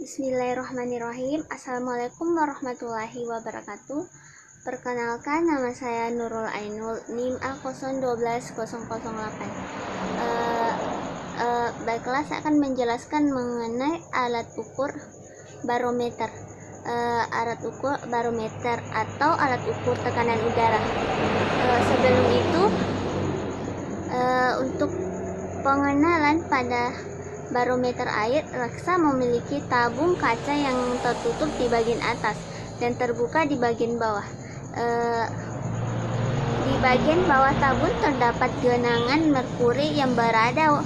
Bismillahirrahmanirrahim. Assalamualaikum warahmatullahi wabarakatuh. Perkenalkan, nama saya Nurul Ainul, NIM A012008. Baiklah, saya akan menjelaskan mengenai alat ukur barometer. Alat ukur barometer atau alat ukur tekanan udara. Sebelum itu, untuk pengenalan pada barometer air, Raksa memiliki tabung kaca yang tertutup di bagian atas dan terbuka di bagian bawah. Di bagian bawah tabung terdapat genangan merkuri yang berada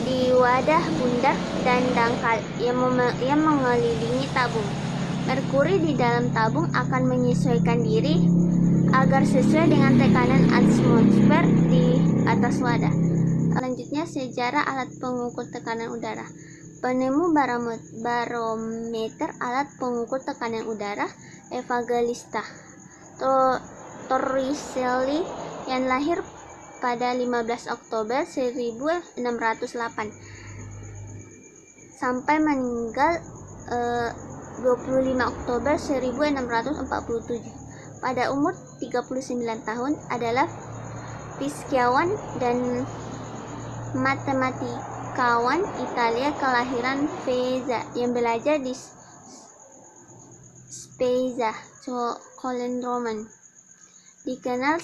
di wadah bundar dan dangkal yang mengelilingi tabung. Merkuri di dalam tabung akan menyesuaikan diri agar sesuai dengan tekanan atmosfer di atas wadah. Selanjutnya, sejarah alat pengukur tekanan udara. Penemu barometer alat pengukur tekanan udara Evangelista Torricelli yang lahir pada 15 Oktober 1608 sampai meninggal 25 Oktober 1647 pada umur 39 tahun adalah fisikawan dan matematikawan Italia kelahiran Pisa yang belajar di Spezia, Colin Roman. Dikenal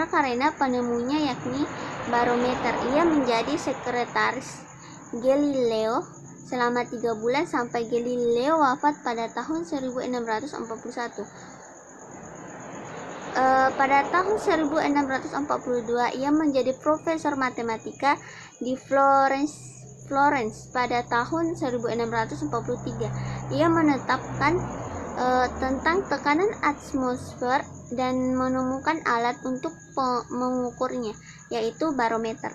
karena penemunya yakni barometer. Ia menjadi sekretaris Galileo selama 3 bulan sampai Galileo wafat pada tahun 1641. Pada tahun 1642 ia menjadi profesor matematika di Florence. Pada tahun 1643 ia menetapkan tentang tekanan atmosfer dan menemukan alat untuk mengukurnya, yaitu barometer.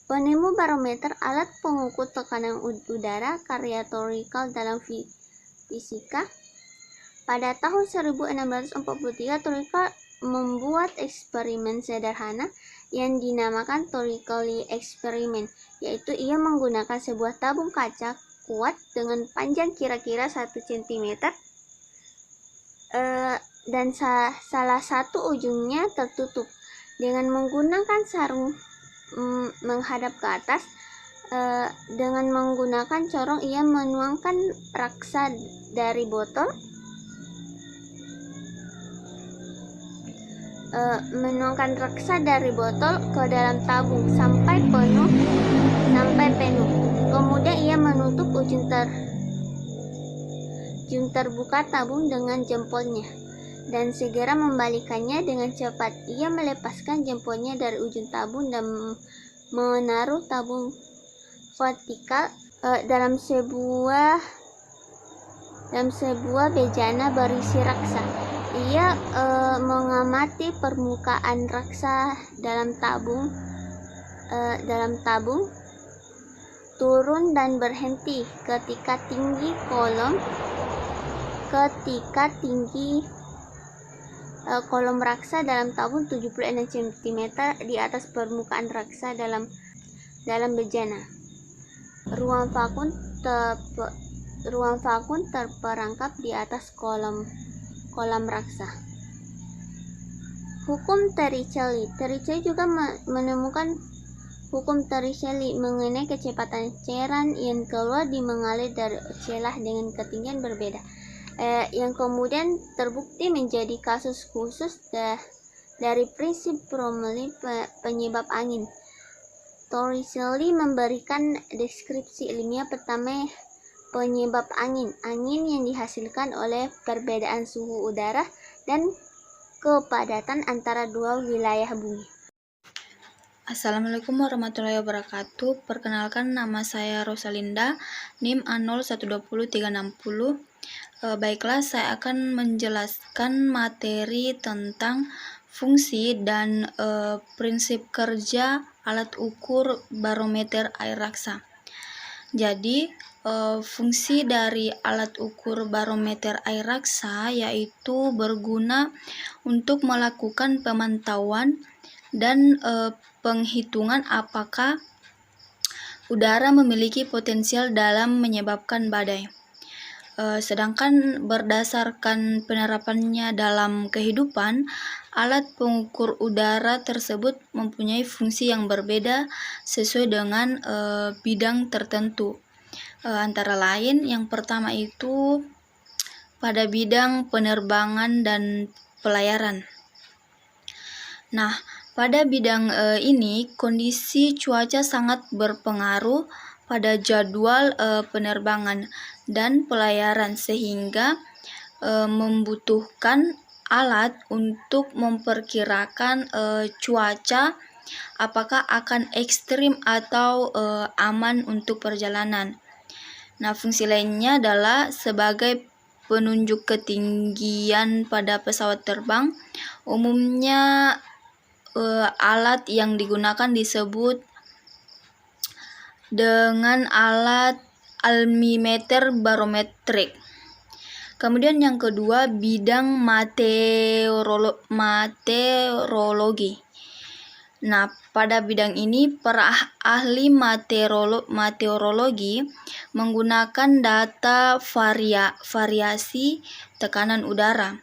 Penemu barometer alat pengukur tekanan udara karya Torricelli dalam fisika. Pada tahun 1643, Torricelli membuat eksperimen sederhana yang dinamakan Torricelli eksperimen, yaitu ia menggunakan sebuah tabung kaca kuat dengan panjang kira-kira 1 cm dan salah satu ujungnya tertutup. Dengan menggunakan sarung menghadap ke atas, dengan menggunakan corong ia menuangkan raksa dari botol ke dalam tabung sampai penuh. Kemudian ia menutup ujung terbuka tabung dengan jempolnya dan segera membalikannya dengan cepat. Ia melepaskan jempolnya dari ujung tabung dan menaruh tabung vertikal dalam sebuah bejana berisi raksa. Ia mengamati permukaan raksa dalam tabung turun dan berhenti ketika tinggi kolom raksa dalam tabung 76 cm di atas permukaan raksa dalam bejana. Ruang vakum terperangkap di atas kolam raksa. Hukum Torricelli. Torricelli juga menemukan hukum Torricelli mengenai kecepatan cairan yang keluar mengalir dari celah dengan ketinggian berbeda, yang kemudian terbukti menjadi kasus khusus dari prinsip Bernoulli penyebab angin. Torricelli memberikan deskripsi ilmiah pertama penyebab angin yang dihasilkan oleh perbedaan suhu udara dan kepadatan antara dua wilayah bumi. Assalamualaikum warahmatullahi wabarakatuh. Perkenalkan, nama saya Rosalinda, NIM A012036. Baiklah, saya akan menjelaskan materi tentang fungsi dan prinsip kerja alat ukur barometer air raksa. Jadi, fungsi dari alat ukur barometer air raksa yaitu berguna untuk melakukan pemantauan dan penghitungan apakah udara memiliki potensial dalam menyebabkan badai. Sedangkan berdasarkan penerapannya dalam kehidupan, alat pengukur udara tersebut mempunyai fungsi yang berbeda sesuai dengan bidang tertentu. Antara lain, yang pertama itu pada bidang penerbangan dan pelayaran. Nah, pada bidang ini kondisi cuaca sangat berpengaruh pada jadwal penerbangan dan pelayaran, sehingga membutuhkan alat untuk memperkirakan cuaca apakah akan ekstrim atau aman untuk perjalanan. Nah, fungsi lainnya adalah sebagai penunjuk ketinggian pada pesawat terbang. Umumnya alat yang digunakan disebut dengan alat altimeter barometrik. Kemudian yang kedua, bidang meteorologi. Nah, pada bidang ini para ahli meteorologi menggunakan data variasi tekanan udara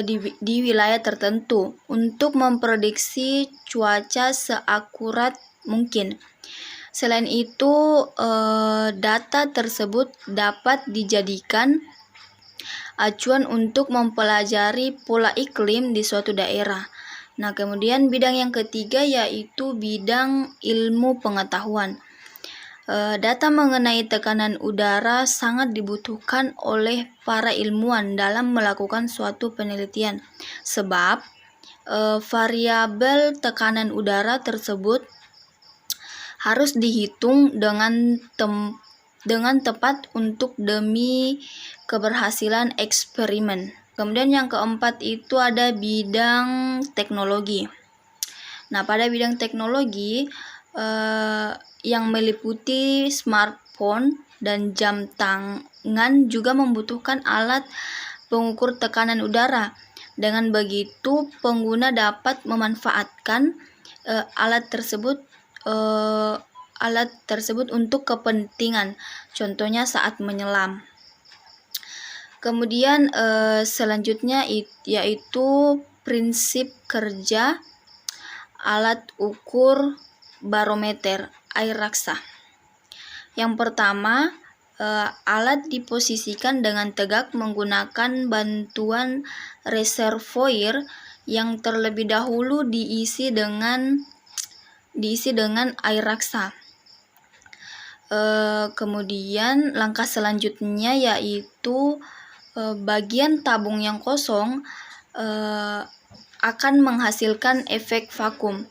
di wilayah tertentu untuk memprediksi cuaca seakurat mungkin. Selain itu, data tersebut dapat dijadikan acuan untuk mempelajari pola iklim di suatu daerah. Nah, kemudian bidang yang ketiga yaitu bidang ilmu pengetahuan. Data mengenai tekanan udara sangat dibutuhkan oleh para ilmuwan dalam melakukan suatu penelitian, sebab variabel tekanan udara tersebut harus dihitung dengan tepat untuk demi keberhasilan eksperimen. Kemudian yang keempat itu ada bidang teknologi. Nah, pada bidang teknologi yang meliputi smartphone dan jam tangan juga membutuhkan alat pengukur tekanan udara. Dengan begitu, pengguna dapat memanfaatkan alat tersebut untuk kepentingan, contohnya saat menyelam. Kemudian selanjutnya yaitu prinsip kerja alat ukur barometer air raksa. Yang pertama, alat diposisikan dengan tegak menggunakan bantuan reservoir yang terlebih dahulu diisi dengan air raksa. Kemudian langkah selanjutnya yaitu bagian tabung yang kosong akan menghasilkan efek vakum.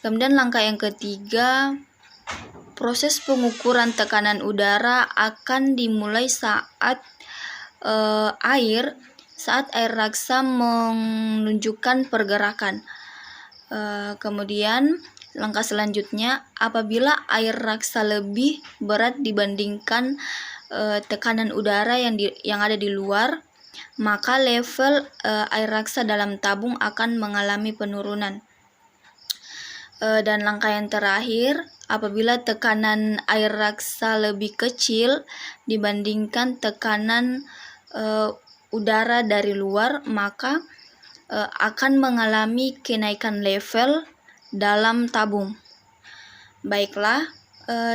Kemudian langkah yang ketiga, proses pengukuran tekanan udara akan dimulai saat air raksa menunjukkan pergerakan. Kemudian langkah selanjutnya, apabila air raksa lebih berat dibandingkan tekanan udara yang ada di luar, maka level air raksa dalam tabung akan mengalami penurunan. Dan langkah yang terakhir, apabila tekanan air raksa lebih kecil dibandingkan tekanan udara dari luar, maka akan mengalami kenaikan level dalam tabung. Baiklah,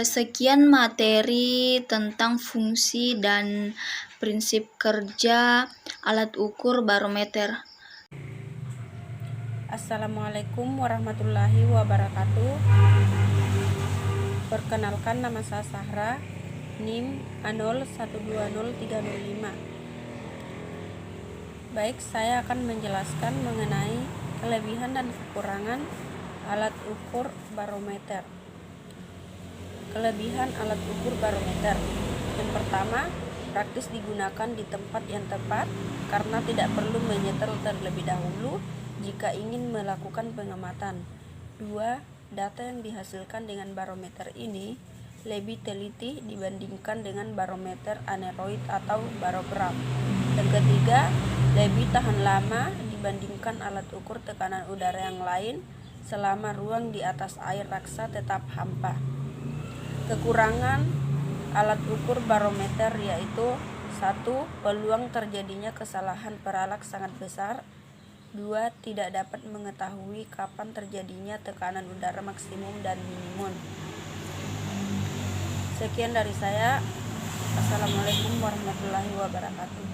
sekian materi tentang fungsi dan prinsip kerja alat ukur barometer. Assalamualaikum warahmatullahi wabarakatuh. Perkenalkan, nama saya Sahra, NIM A012035. Baik, saya akan menjelaskan mengenai kelebihan dan kekurangan alat ukur barometer. Kelebihan alat ukur barometer. Yang pertama, praktis digunakan di tempat yang tepat karena tidak perlu menyetel terlebih dahulu jika ingin melakukan pengamatan. 2. Data yang dihasilkan dengan barometer ini lebih teliti dibandingkan dengan barometer aneroid atau barogram. Yang ketiga, lebih tahan lama dibandingkan alat ukur tekanan udara yang lain selama ruang di atas air raksa tetap hampa. Kekurangan alat ukur barometer yaitu: 1. Peluang terjadinya kesalahan peralak sangat besar. 2. Tidak dapat mengetahui kapan terjadinya tekanan udara maksimum dan minimum. Sekian dari saya. Assalamualaikum warahmatullahi wabarakatuh.